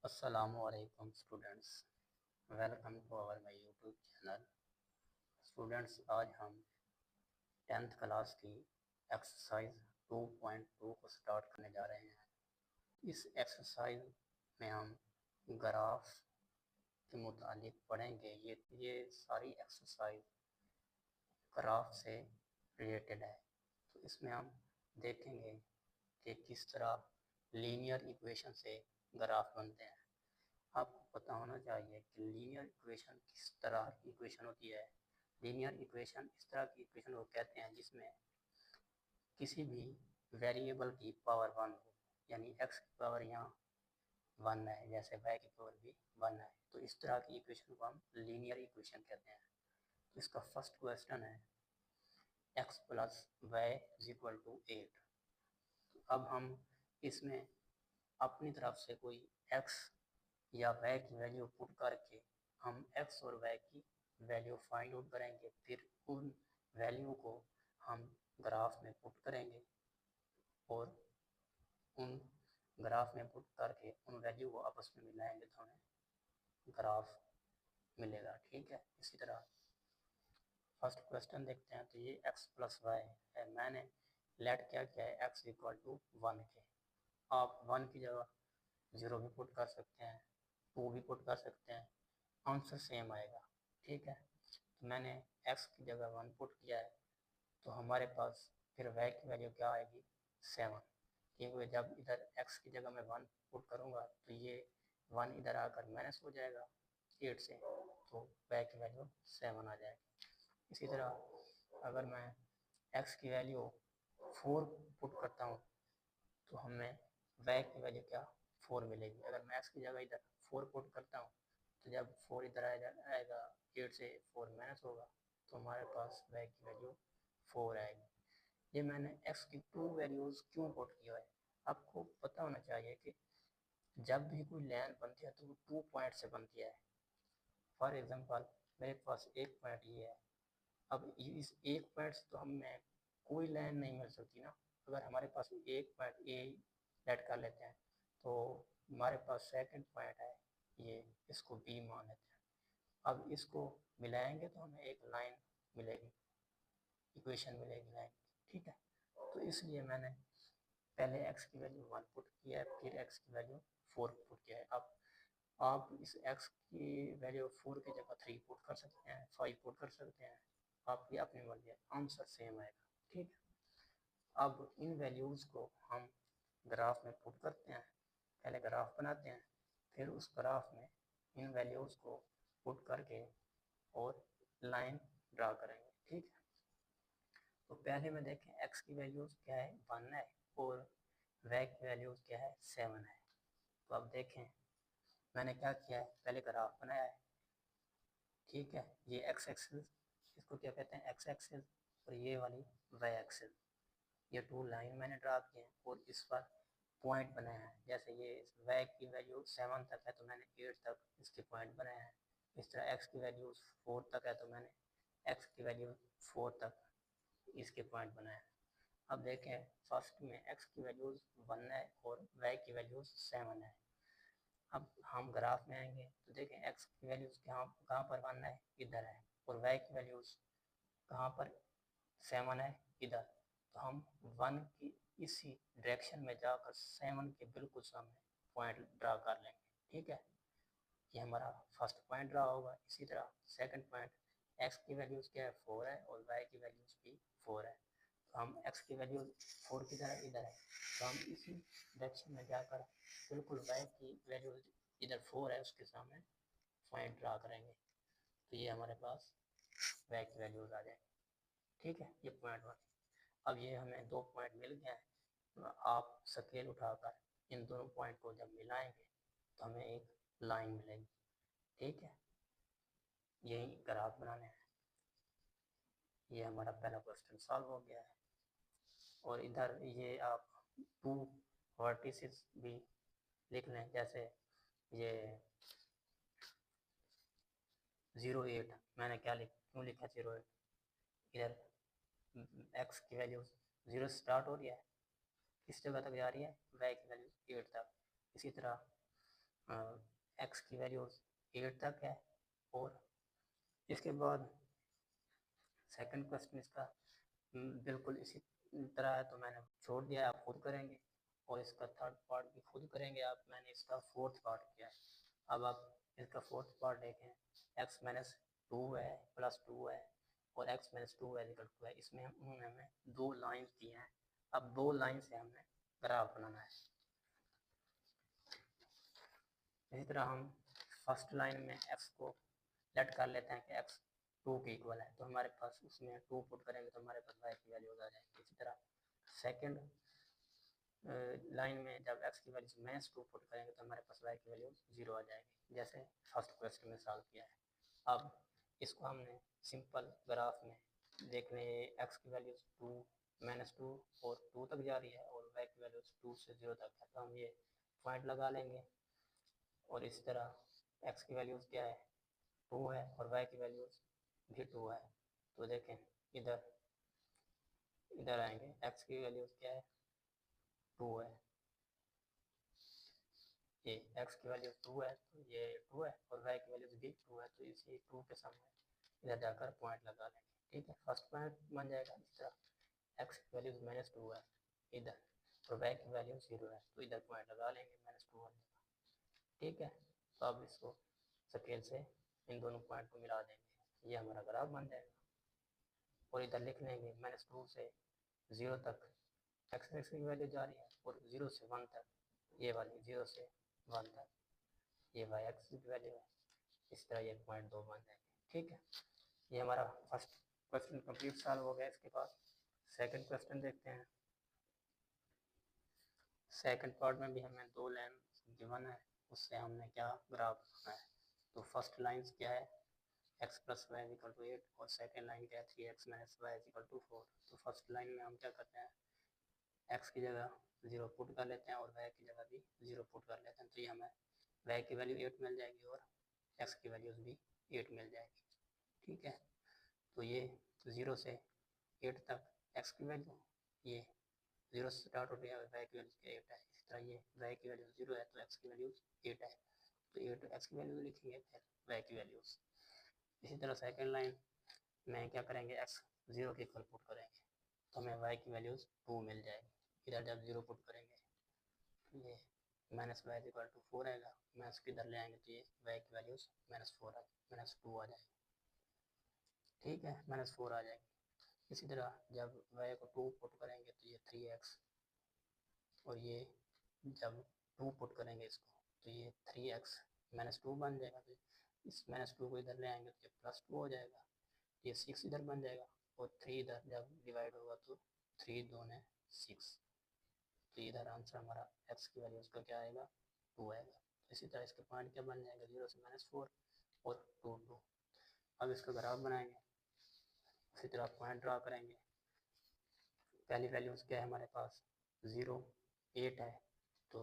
अस्सलामुअलैकुम students, welcome to our my YouTube channel. Students, आज हम 10th क्लास की एक्सरसाइज 2.2 को स्टार्ट करने जा रहे हैं। इस एक्सरसाइज में हम ग्राफ के मुतालिक पढ़ेंगे। ये सारी एक्सरसाइज ग्राफ से रिलेटेड है। तो इसमें हम देखेंगे कि किस तरह लीनियर इक्वेशन से ग्राफ बनते हैं। आपको पता होना चाहिए कि लीनियर इक्वेशन किस तरह की इक्वेशन होती है। लीनियर इक्वेशन इस तरह की इक्वेशन को कहते हैं जिसमें किसी भी वेरिएबल की पावर वन हो, यानी x की पावर यहाँ वन है, जैसे y की पावर भी वन है। तो इस तरह की इक्वेशन को हम लीनियर इक्वेशन कहते हैं। तो इसका फर्स्ट क्वेश्चन है x plus y is equal to 8। तो अब हम इसमें अपनी तरफ से कोई x या y की वैल्यू पुट करके हम x और y की वैल्यू फाइंड आउट करेंगे। फिर उन वैल्यू को हम ग्राफ में पुट करेंगे और उन ग्राफ में पुट करके उन वैल्यू को आपस में मिलाएंगे तो हमें ग्राफ मिलेगा। ठीक है, इसी तरह फर्स्ट क्वेश्चन देखते हैं। तो ये x प्लस वाई है, मैंने लेट क्या किया है x इक्वल टू 1 के। आप 1 की जगह 0 भी पुट कर सकते हैं, 2 भी पुट कर सकते हैं, आंसर सेम आएगा। ठीक है, तो मैंने x की जगह 1 पुट किया है, तो हमारे पास फिर y की वैल्यू क्या आएगी 7, क्योंकि जब इधर x की जगह मैं 1 पुट करूँगा तो ये 1 इधर आकर माइनस हो जाएगा 8 से, तो y की वैल्यू 7 आ जाएगी। इसी तरह अगर मैं x की वैल्यू 4 पुट करता हूँ तो हमें y की वैल्यू क्या 4 मिलेगी। अगर मैं x की जगह इधर 4 पुट करता हूँ तो जब 4 इधर आएगा 8 से 4 माइनस होगा, तो हमारे पास y की वैल्यू 4 आएगी। ये मैंने x की 2 वैल्यूज़ क्यों पुट किया है, आपको पता होना चाहिए कि जब भी कोई लाइन बनती है तो वो 2 पॉइंट से बनती है। फॉर एग्जांपल मेरे पास एक पॉइंट ये है, अब इस एक पॉइंट से तो हमें कोई लाइन नहीं मिल सकती ना। अगर हमारे पास एक पॉइंट ए लेट कर लेते हैं तो हमारे पास सेकंड पॉइंट है ये, इसको बी मान लेते हैं। अब इसको मिलाएंगे तो हमें एक लाइन मिलेगी, इक्वेशन मिलेगी लाइन की। ठीक है, तो इसलिए मैंने पहले x की वैल्यू 1 पुट किया है, फिर x की वैल्यू 4 पुट किया है। अब आप इस x की वैल्यू 4 की जगह 3 पुट कर सकते हैं, 5 पुट कर सकते हैं, आपकी अपनी मर्जी है, आंसर सेम आएगा। ठीक है, अब इन वैल्यूज़ को हम ग्राफ में पुट करते हैं। पहले ग्राफ बनाते हैं, फिर उस ग्राफ में इन वैल्यूज़ को पुट करके और लाइन ड्रा करेंगे। ठीक है, तो पहले में देखें x की वैल्यूज़ क्या है 1 है और y की वैल्यूज़ क्या है 7 है। तो अब देखें मैंने क्या किया है, पहले ग्राफ बनाया है। ठीक है, ये x एक्सिस, इसको क्या कहते हैं x एक्सिस, और ये वाली y एक्सिस, ये 2 लाइन मैंने ड्रा किए हैं और इस पर पॉइंट बनाया है। जैसे ये y की वैल्यू 7 तक है तो मैंने 8 तक इसके पॉइंट बनाया है। इस तरह x की वैल्यू 4 तक है तो मैंने x की वैल्यू 4 तक इसके पॉइंट बनाया है। अब देखें फर्स्ट में x की वैल्यूज़ 1 है और y की वैल्यूज़ 7 है। अब हम ग्राफ में आएंगे तो देखें x की वैल्यूज़ कहाँ पर 1 है, इधर है, और y की वैल्यूज़ कहाँ पर 7 है, इधर। तो हम 1 की इसी डायरेक्शन में जाकर 7 के बिल्कुल सामने पॉइंट ड्रा कर लेंगे। ठीक है, ये हमारा फर्स्ट पॉइंट ड्रा होगा। इसी तरह सेकंड पॉइंट, x की वैल्यूज़ क्या है 4 है और y की वैल्यूज़ भी 4 है, तो हम x की वैल्यू 4 की तरह इधर है, तो हम इसी डायरेक्शन में जाकर बिल्कुल y की वैल्यू इधर 4 है उसके सामने पॉइंट ड्रा करेंगे, तो ये हमारे पास y की वैल्यूज़ आ जाएंगी। ठीक है, ये पॉइंट 1। अब ये हमें 2 पॉइंट मिल गए हैं, तो आप स्केल उठाकर इन दोनों पॉइंट को जब मिलाएंगे तो हमें एक लाइन मिलेगी। ठीक है, यही ग्राफ बनाने हैं। ये हमारा पहला क्वेश्चन सॉल्व हो गया है। और इधर ये आप 2 वर्टिसेस भी लिख लें, जैसे ये 0.8, मैंने क्यों लिखा 0.8, इधर x की वैल्यू 0 से स्टार्ट हो रही है, किस जगह तक जा रही है y की वैल्यू 8 तक। इसी तरह एक्स की वैल्यू 8 तक है। और इसके बाद सेकंड क्वेश्चन इसका बिल्कुल इसी तरह है, तो मैंने छोड़ दिया है, आप खुद करेंगे। और इसका थर्ड पार्ट भी खुद करेंगे आप। मैंने इसका फोर्थ पार्ट किया है। अब आप इसका फोर्थ पार्ट देखें। x माइनस 2 है प्लस 2 है और x माइनस 2 है इक्वल 2 है। इसमें उन्होंने हमें दो लाइन दी हैं। अब दो लाइन से हमें ग्राफ बनाना है। इसी तरह हम फर्स्ट लाइन में x को लेट कर लेते हैं कि x 2 के इक्वल है, तो हमारे पास उसमें 2 पुट करेंगे तो हमारे पास y की वैल्यूज आ जाएगी। इसी तरह सेकंड लाइन में जब x की वैल्यू माइनस 2 पुट करेंगे तो हमारे पास y की वैल्यू 0 आ जाएगी, जैसे फर्स्ट क्वेश्चन में सॉल्व किया है। अब इसको हमने सिंपल ग्राफ में देखने, x की वैल्यू 2 माइनस 2 और 2 तक जा रही है और y की वैल्यू 2 से 0 तक है, तो हम ये पॉइंट लगा लेंगे। और इस तरह x की वैल्यूज़ क्या है 2 है और y की वैल्यूज़ भी 2 है। तो देखें इधर आएंगे, x की वैल्यूज़ क्या है 2 है, ये x की वैल्यू 2 है तो ये 2 है और y की वैल्यूज़ भी 2 है, तो इसी 2 के सामने इधर जाकर पॉइंट लगा लेंगे। ठीक है, फर्स्ट पॉइंट बन जाएगा। इस तरह x की वैल्यूज़ माइनस 2 है इधर और y की वैल्यू 0 है, तो इधर पॉइंट लगा लेंगे, माइनस 2 बन जाएगा। ठीक है, तो अब इसको स्केल से इन दोनों पॉइंट को मिला देंगे, ये हमारा ग्राफ बन जाएगा। और इधर लिख लेंगे माइनस 2 से 0 तक x की वैल्यू जा रही है और 0 से 1 तक ये वाली 0 से 1 तक ये y एक्स की वैल्यू है। इस तरह ये पॉइंट 2 बन जाएंगे। ठीक है, ये हमारा फर्स्ट क्वेश्चन कंप्लीट सॉल्व हो गया। इसके बाद सेकंड क्वेश्चन देखते हैं। सेकंड पार्ट में भी हमें दो लाइन गिवन है, उससे हमने क्या ग्राफ बनाना है। तो फर्स्ट लाइन क्या है x plus y equal to 8 और सेकेंड लाइन क्या है 3x minus Y equal to 4। तो फर्स्ट लाइन में हम क्या करते हैं x की जगह 0 पुट कर लेते हैं और y की जगह भी 0 पुट कर लेते हैं, तो ये हमें y की वैल्यू 8 मिल जाएगी और x की वैल्यूज भी 8 मिल जाएगी। ठीक है, तो ये 0 से 8 तक x की वैल्यू, ये 0 से स्टार्ट हो गया और y की वैल्यू 8 है। इसी तरह ये y की वैल्यू 0 है तो x की वैल्यू 8 है, तो 8 x की वैल्यू लिखेंगे, फिर y की वैल्यूज। इसी तरह सेकेंड लाइन में क्या करेंगे x 0 के इक्वल पुट करेंगे तो हमें y की वैल्यूज 2 मिल जाएगी। इधर जब 0 पुट करेंगे तो ये माइनस वाई इक्वल टू 4 आएगा, माइनस को इधर ले आएंगे तो ये y की वैल्यूज माइनस 2 आ जाएगी। ठीक है, माइनस 4 आ जाएगी। इसी तरह जब y को 2 पुट करेंगे तो ये 3x और ये जब 2 पुट करेंगे इसको तो ये 3x माइनस 2 बन जाएगा। तो इस माइनस 2 को इधर ले आएंगे तो ये प्लस 2 हो जाएगा, ये 6 इधर बन जाएगा और 3 इधर जब डिवाइड होगा तो 3 दूने 6, तो इधर आंसर हमारा x की वैल्यू उसका क्या आएगा 2 आएगा। तो इसी तरह इसके पॉइंट क्या बन जाएगा 0 से माइनस 4 और 2 2। अब इसका ग्राफ बनाएंगे, इसी तरह पॉइंट ड्रा करेंगे। पहली वैल्यूज क्या है हमारे पास 0 8 है, तो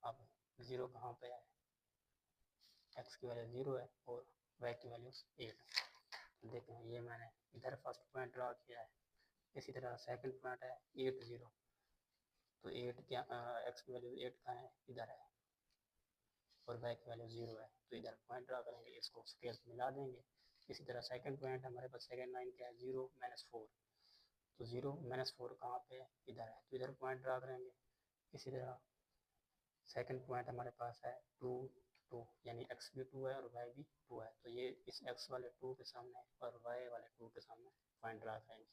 अब 0 कहाँ पे है x की वैल्यू 0 है और y की वैल्यू 8। तो देखें ये मैंने इधर फर्स्ट पॉइंट ड्रा किया है। इसी तरह सेकंड पॉइंट है 8 0, तो 8 क्या x की वैल्यू 8 कहाँ है इधर है और y की वैल्यू 0 है, तो इधर पॉइंट ड्रा करेंगे, इसको स्केल मिला देंगे। इसी तरह सेकंड पॉइंट हमारे पास सेकंड लाइन क्या है 0 माइनस 4, तो 0 माइनस 4 कहाँ पे है इधर है, तो इधर पॉइंट ड्रा करेंगे। इसी तरह सेकंड पॉइंट हमारे पास है 2 2, यानी x भी 2 है और y भी 2 है, तो ये इस x वाले 2 के सामने और y वाले 2 के सामने पॉइंट ड्रा करेंगे,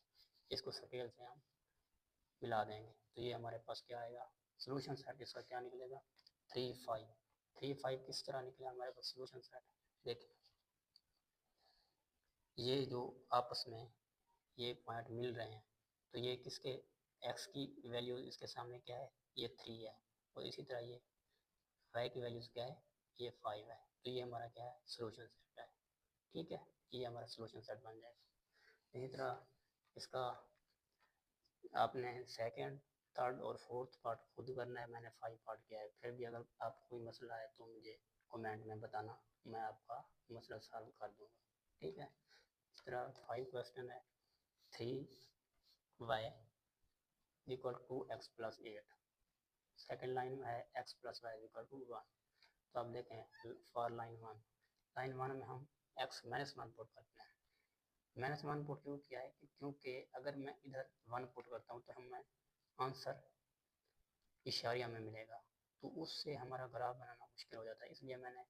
इसको स्केल से हम मिला देंगे। तो ये हमारे पास क्या आएगा सोल्यूशन सेट, इसका क्या निकलेगा 3 5। 3 5 किस तरह निकला हमारे पास सोल्यूशन सेट। देखिए ये जो आपस में ये पॉइंट मिल रहे हैं, तो ये किसके x की वैल्यू इसके सामने क्या है ये 3 है और इसी तरह ये y की वैल्यूज क्या है ये 5 है, तो ये हमारा क्या है सोल्यूशन सेट है। ठीक है, ये हमारा सोल्यूशन सेट बन जाएगा। इसी तरह इसका आपने सेकंड थर्ड और फोर्थ पार्ट खुद करना है, मैंने 5 पार्ट किया है। फिर भी अगर आपको कोई मसला है तो मुझे कमेंट में बताना, मैं आपका मसला सॉल्व कर दूंगा। ठीक है, इस तरह 5 क्वेश्चन है 3y equal to x plus 8। Second line में है x plus y equal to 1। तो आप देखें फॉर लाइन वन में हम x -1 पुट करते हैं। -1 पुट क्यों किया है कि क्योंकि अगर मैं इधर 1 पुट करता हूँ तो हमें आंसर इशारिया में मिलेगा, तो उससे हमारा ग्राफ बनाना मुश्किल हो जाता है। इसलिए मैंने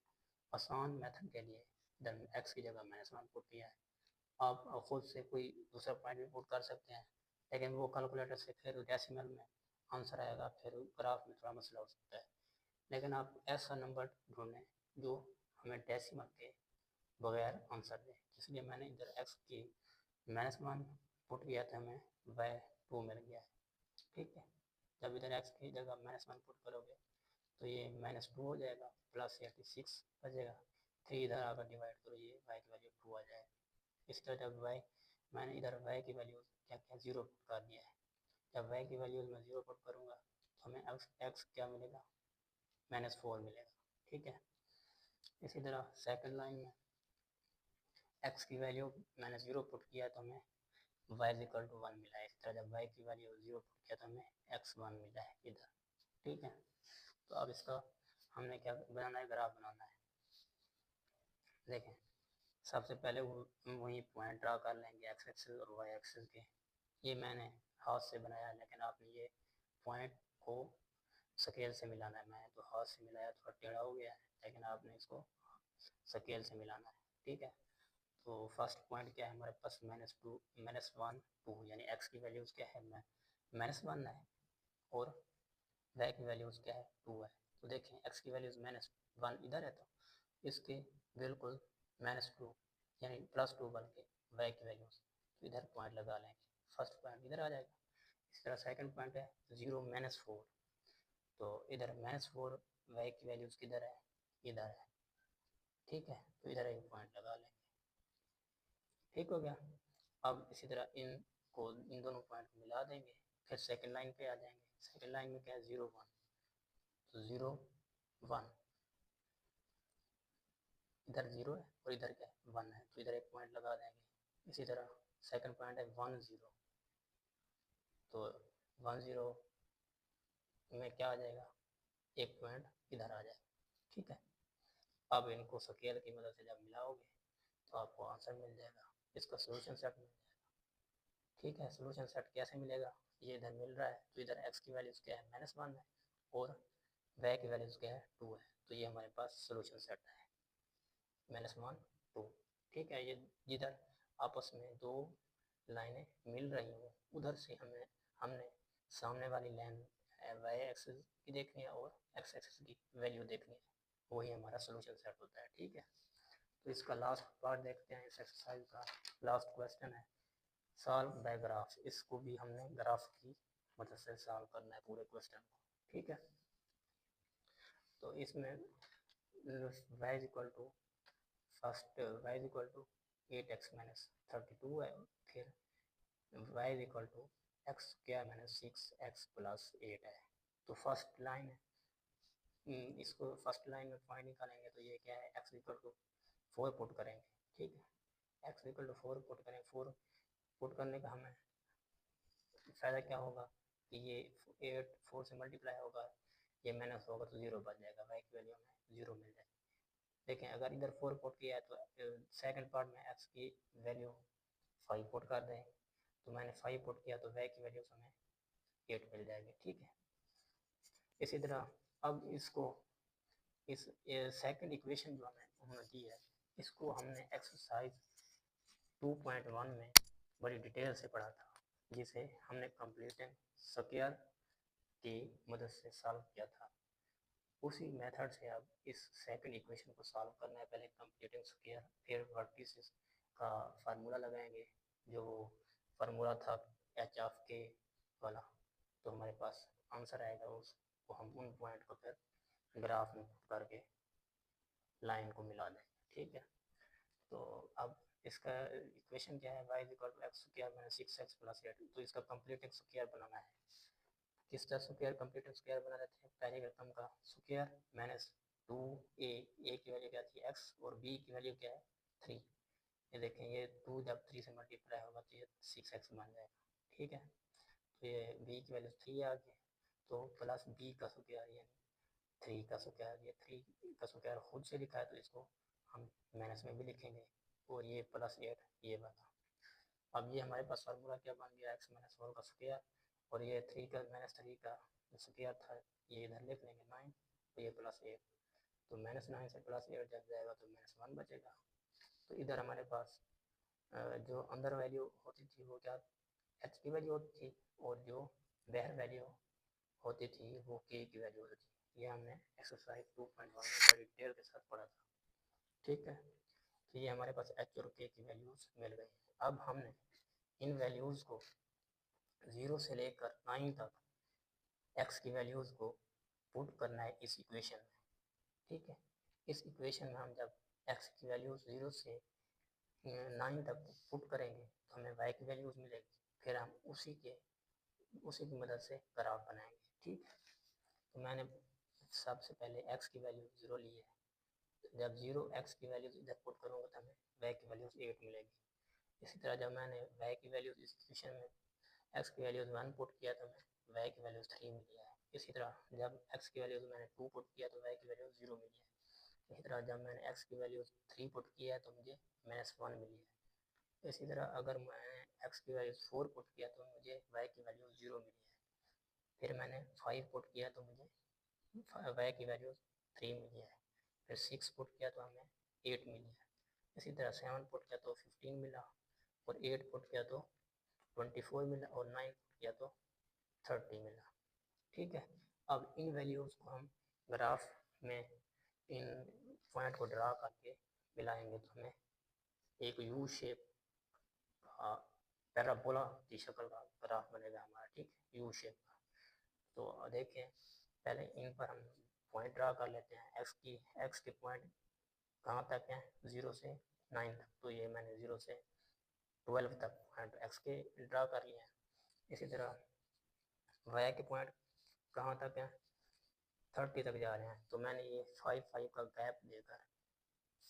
आसान मेथड के लिए इधर x की जगह -1 पुट किया है। आप खुद से कोई दूसरा पॉइंट भी पुट कर सकते हैं, लेकिन वो कैलकुलेटर से फिर डेसिमल में आंसर आएगा, फिर ग्राफ में थोड़ा मसला हो सकता है। लेकिन आप ऐसा नंबर ढूंढें जो हमें डेसिमल के बगैर आंसर दे, इसलिए मैंने इधर x की -1 पुट किया था, हमें y2 मिल गया है। ठीक है, जब इधर x की जगह -1 पुट करोगे तो ये -2 हो जाएगा, प्लस 86 बचेगा। 3 इधर आकर डिवाइड करो, ये y की वैल्यू 2 आ जाएगी। इस तरह जब मैंने इधर y की वैल्यू क्या 0 पुट कर दिया है। जब y की वैल्यू मैं 0 पुट करूँगा तो हमें x क्या मिलेगा, -4 मिलेगा। ठीक है, इसी तरह सेकंड लाइन में x की वैल्यू मैंने 0 पुट किया तो हमें y = 1 मिला है। इस तरह जब y की वैल्यू 0 पुट किया तो हमें x1 मिला है इधर। ठीक है, तो अब इसका हमने क्या बनाना है, ग्राफ बनाना है। देखें, सबसे पहले वही पॉइंट ड्रा कर लेंगे x एक्सिस और y एक्सिस के। ये मैंने हाथ से बनाया है, लेकिन आपने ये पॉइंट को स्केल से मिलाना है। मैं तो हाथ से मिलाया, थोड़ा टेढ़ा हो गया है, लेकिन आपने इसको स्केल से मिलाना है। ठीक है, तो फर्स्ट पॉइंट क्या है हमारे पास, -1 2, यानी x की वैल्यूज़ क्या है, -1 है और y की वैल्यूज़ क्या है, 2 है। तो देखें x की वैल्यूज़ -1 इधर है, तो इसके बिल्कुल -2 यानी +2 बल्कि y की वैल्यूज़, तो इधर पॉइंट लगा लेंगे। फर्स्ट पॉइंट इधर आ जाएगा। इस तरह सेकंड पॉइंट है 0 -4, तो इधर -4 y की वैल्यूज़ किधर है, इधर है। ठीक है, तो इधर एक पॉइंट लगा लेंगे। ठीक हो गया। अब इसी तरह इन दोनों पॉइंट को मिला देंगे, फिर सेकंड लाइन पे आ जाएंगे। सेकंड लाइन में क्या है, 0 1, तो 0 1 इधर 0 है और इधर क्या है 1 है, तो इधर एक पॉइंट लगा देंगे। इसी तरह सेकंड पॉइंट है 1 0, तो 1 0 में क्या आ जाएगा, एक पॉइंट इधर आ जाएगा। ठीक है, अब इनको स्केल की मदद से जब मिलाओगे तो आपको आंसर मिल जाएगा, इसका सोल्यूशन सेट मिल जाएगा। ठीक है, सोल्यूशन सेट कैसे मिलेगा, ये इधर मिल रहा है, तो इधर x की वैल्यूज़ क्या है, -1 है और y की वैल्यूज़ क्या है, 2 है, तो ये हमारे पास सोल्यूशन सेट है, -1 2। ठीक है, ये जिधर आपस में दो लाइनें मिल रही हों उधर से हमने सामने वाली लाइन y एक्सिस की देखनी है और x एक्सिस की वैल्यू देखनी है, वही हमारा सोल्यूशन सेट होता है। ठीक है, तो इसका लास्ट पार्ट देखते हैं। इस एक्सरसाइज का लास्ट क्वेश्चन है सॉल्व बाय ग्राफ। इसको भी हमने ग्राफ की मदद से सॉल्व करना है पूरे क्वेश्चन को। ठीक है, तो इसमें y = फर्स्ट y = 8x - 32 है, फिर y = x² - 6x + 8 है। तो फर्स्ट लाइन है, इसको फर्स्ट लाइन में पॉइंट निकालेंगे तो ये क्या है, x = 4 पुट करेंगे। ठीक है, x = 4 पुट करें। 4 पुट करने का हमें फ़ायदा क्या होगा कि ये 8 4 से मल्टीप्लाई होगा, ये माइनस होगा तो 0 बच जाएगा, y की वैल्यू हमें 0 मिल जाएगी। देखें, अगर इधर 4 पुट किया है तो सेकंड पार्ट में x की वैल्यू 5 पुट कर दें, तो मैंने 5 पुट किया तो y की वैल्यू हमें 8 मिल जाएगी। ठीक है, इसी तरह अब इसको इस सेकंड इक्वेशन जो हमें दी है, इसको हमने एक्सरसाइज 2.1 में बड़ी डिटेल से पढ़ा था, जिसे हमने कंप्लीटिंग स्क्वायर की मदद से सॉल्व किया था। उसी मेथड से अब इस सेकंड इक्वेशन को सॉल्व करना है। पहले कंप्लीटिंग स्क्वायर, फिर वर्टिसेस का फार्मूला लगाएंगे, जो फार्मूला था h(k) वाला, तो हमारे पास आंसर आएगा। उसको हम उन पॉइंट को फिर ग्राफ में पुट करके लाइन को मिला देंगे। ठीक है, तो अब इसका इक्वेशन क्या है, y = x² - 6x + 8, तो इसका कंप्लीटिंग स्क्वायर बनाना है। किसका स्क्वायर, कंप्लीटिंग स्क्वायर बना देते हैं। पहले रकम का स्क्वायर -2a, a की वैल्यू क्या थी x और b की वैल्यू क्या है 3। ये देखें, ये 2 जब 3 से मल्टीप्लाई होगा तो ये 6x बन जाएगा। ठीक है, तो ये b की वैल्यू 3 आ गई, तो प्लस b का स्क्वायर यानी 3 का स्क्वायर, ये 3 का स्क्वायर खुद से लिखा है तो इसको हम माइनस में भी लिखेंगे, और ये प्लस 8 ये वाला। अब ये हमारे पास फार्मूला क्या बन गया, x माइनस 4 का स्क्वायर, और ये 3 का माइनस 3 का स्क्वायर था, ये इधर लिख लेंगे 9, तो ये प्लस 8, तो माइनस 9 से प्लस 8 जब जाएगा तो माइनस 1 बचेगा। तो इधर हमारे पास जो अंदर वैल्यू होती थी वो क्या h की वैल्यू होती थी, और जो बाहर वैल्यू होती थी वो k की वैल्यू होती थी। ये हमने एक्सरसाइज 2.1 में बड़ी डिटेल के साथ पढ़ा था, ठीक है। तो ये हमारे पास h और k की वैल्यूज मिल गई। अब हमने इन वैल्यूज को 0 से लेकर 9 तक x की वैल्यूज को पुट करना है इस इक्वेशन में, ठीक है। इस इक्वेशन में हम जब x की वैल्यूज 0 से 9 तक पुट करेंगे तो हमें y की वैल्यूज मिलेगी, फिर हम उसी की मदद से ग्राफ बनाएंगे, ठीक है। तो मैंने सबसे पहले x की वैल्यू 0 ली है, जब 0 x की वैल्यूज इधर पुट करूँगा तो हमें y की वैल्यूज 8 मिलेगी। इसी तरह जब मैंने y की वैल्यूज इस इक्वेशन में x की वैल्यूज 1 पुट किया तो हमें y की वैल्यूज 3 मिली है। इसी तरह जब x की वैल्यूज मैंने 2 पुट किया तो y की वैल्यूज 0 मिली है। इसी तरह जब मैंने x की वैल्यूज 3 पुट किया है तो मुझे -1 मिली है। इसी तरह अगर मैंने x की वैल्यूज 4 पुट किया तो मुझे y की वैल्यूज 0 मिली है। फिर मैंने 5 पुट किया तो मुझे y की वैल्यूज 3 मिली है। फिर 6 पुट किया तो हमें 8 मिली है। इसी तरह 7 पुट किया तो 15 मिला, और 8 पुट किया तो 24 मिला, और 9 पुट किया तो 30 मिला, ठीक है। अब इन वैल्यूज़ को हम ग्राफ में इन पॉइंट को ड्रा करके मिलाएंगे तो हमें एक यू शेप का पैराबोला की शक्ल का ग्राफ बनेगा हमारा, ठीक है, यू शेप का। तो देखें पहले इन पर हम पॉइंट ड्रा कर लेते हैं। एक्स के पॉइंट कहाँ तक हैं, 0 से 9 तक, तो ये मैंने 0 से 12 तक पॉइंट एक्स के ड्रा कर लिए हैं। इसी तरह वाई के पॉइंट कहाँ तक हैं, 30 तक जा रहे हैं, तो मैंने ये 5 का गैप देकर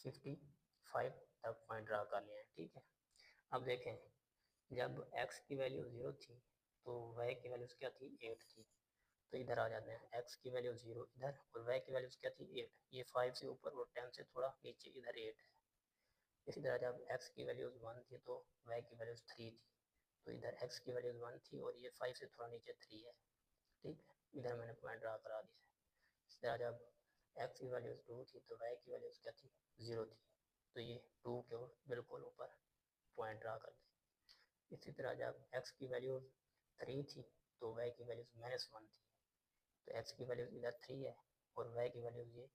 55 तक पॉइंट ड्रा कर लिए हैं, ठीक है। अब देखें जब x की वैल्यू 0 थी तो y की वैल्यूज़ क्या थी, 8 थी। तो इधर आ जाते हैं, x की वैल्यू 0 इधर, और y की वैल्यूज़ क्या थी, 8। ये 5 से ऊपर और 10 से थोड़ा नीचे, इधर 8 है। इसी तरह जब x की वैल्यूज़ 1 थी तो y की वैल्यूज़ 3 थी, तो इधर x की वैल्यूज़ 1 थी और ये 5 से थोड़ा नीचे 3 है, ठीक है। इधर मैंने पॉइंट ड्रा करा दिया है। इसी तरह जब x की वैल्यूज़ 2 थी तो y की वैल्यूज़ क्या थी, 0 थी, तो ये 2 के बिल्कुल ऊपर पॉइंट ड्रा कर दें। इसी तरह जब x की वैल्यू 3 थी तो y की वैल्यूज़ -1 थी, तो x की वैल्यू इधर 3 है और y की वैल्यू ये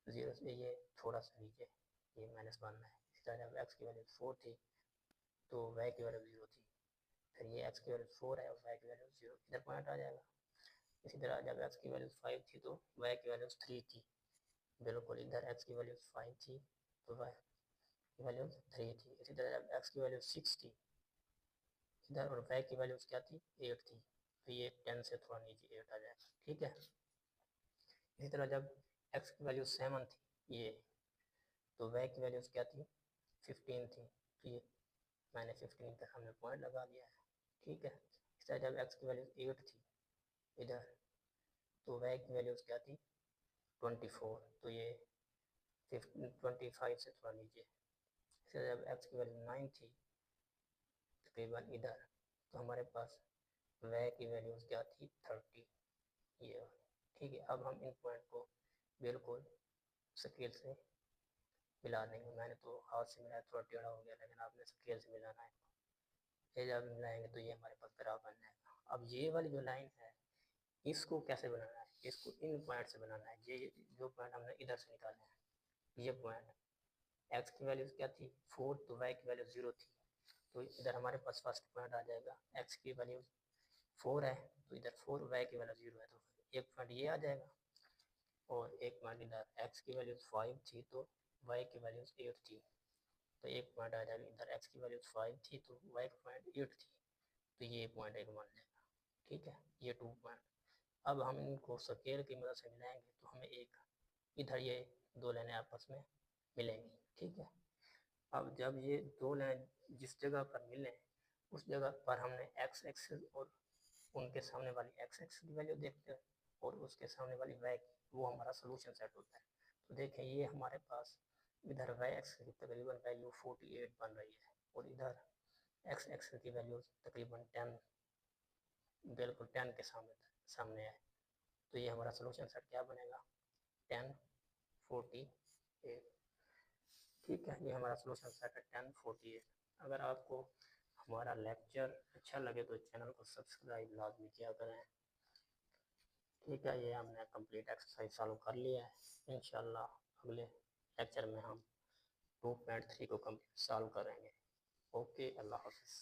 0 से ये थोड़ा सा नीचे, ये -1 है। इसी तरह जब x की वैल्यू 4 थी तो y की वैल्यू 0 थी, फिर ये x की वैल्यू 4 है और y की वैल्यू 0, इधर पॉइंट आ जाएगा। इसी तरह जब x की वैल्यू 5 थी तो y की वैल्यू 3 थी, बिल्कुल इधर x की वैल्यू 5 थी तो y की वैल्यू 3 थी। इसी तरह जब x की वैल्यू 6 थी इधर, और y की वैल्यूज़ क्या थी, 8 थी, तो ये 10 से थोड़ा नीचे 8 आ जाएगा, ठीक है। इसी तरह जब x की वैल्यू 7 थी ये, तो y की वैल्यूज़ क्या थी, 15 थी, तो ये मैंने 15 का हमने पॉइंट लगा दिया है, ठीक है। इस तरह जब x की वैल्यू 8 थी इधर, तो y की वैल्यूज़ क्या थी, 24, तो ये 25 से थोड़ा नीचे। इस तरह जब x की वैल्यू 9 थी तकरीबन इधर, तो हमारे पास y की वैल्यूज़ क्या थी, 30, ये, ठीक है। अब हम इन पॉइंट को बिल्कुल स्केल से मिला देंगे। मैंने तो हाथ से मिलाया, थोड़ा टेढ़ा हो गया, लेकिन आपने स्केल से मिलाना है। ये जब मिलाएंगे तो ये हमारे पास ग्राफ बन जाएगा। अब ये वाली जो लाइन है इसको कैसे बनाना है, इसको इन पॉइंट से बनाना है। ये जो पॉइंट हमने इधर से निकाले हैं, ये पॉइंट x की वैल्यू क्या थी, 4, तो y की वैल्यू 0 थी, तो इधर हमारे पास फर्स्ट पॉइंट आ जाएगा। x की वैल्यू 4 है तो इधर 4, y की वैल्यू 0 है तो एक पॉइंट ये आ जाएगा, और एक पॉइंट इधर x की वैल्यू 5 थी तो y की वैल्यू 8 थी, तो एक पॉइंट आ जाएगा इधर x की वैल्यू 5 थी तो y की पॉइंट 8 थी, तो ये पॉइंट एक बन जाएगा, ठीक है। ये 2 पॉइंट। अब हम इनको स्केल की मदद से मिलाएंगे तो हमें एक इधर ये 2 लाइनें आपस में मिलेंगी, ठीक है। अब जब ये 2 लाइन जिस जगह पर मिलें उस जगह पर हमने x एक्सिस और उनके सामने वाली x एक्सिस की वैल्यू देखते हैं और उसके सामने वाली y की, वो हमारा सोल्यूशन सेट होता है। तो देखें ये हमारे पास इधर वाई एक्स की तकरीबन वैल्यू 48 बन रही है और इधर एक्स एक्स की वैल्यू तकरीबन 10, बिल्कुल 10 के सामने है। तो ये हमारा सोल्यूशन सेट क्या बनेगा, 10, 48। ठीक है, ये हमारा सोल्यूशन सेट है 10, 48। अगर आपको हमारा लेक्चर अच्छा लगे तो चैनल को सब्सक्राइब लाजमी किया करें। ठीक है, ये हमने कंप्लीट एक्सरसाइज सॉल्व कर लिया है। इंशाल्लाह अगले लेक्चर में हम 2.3 को कंप्लीट सॉल्व करेंगे। ओके, अल्लाह हाफिज़।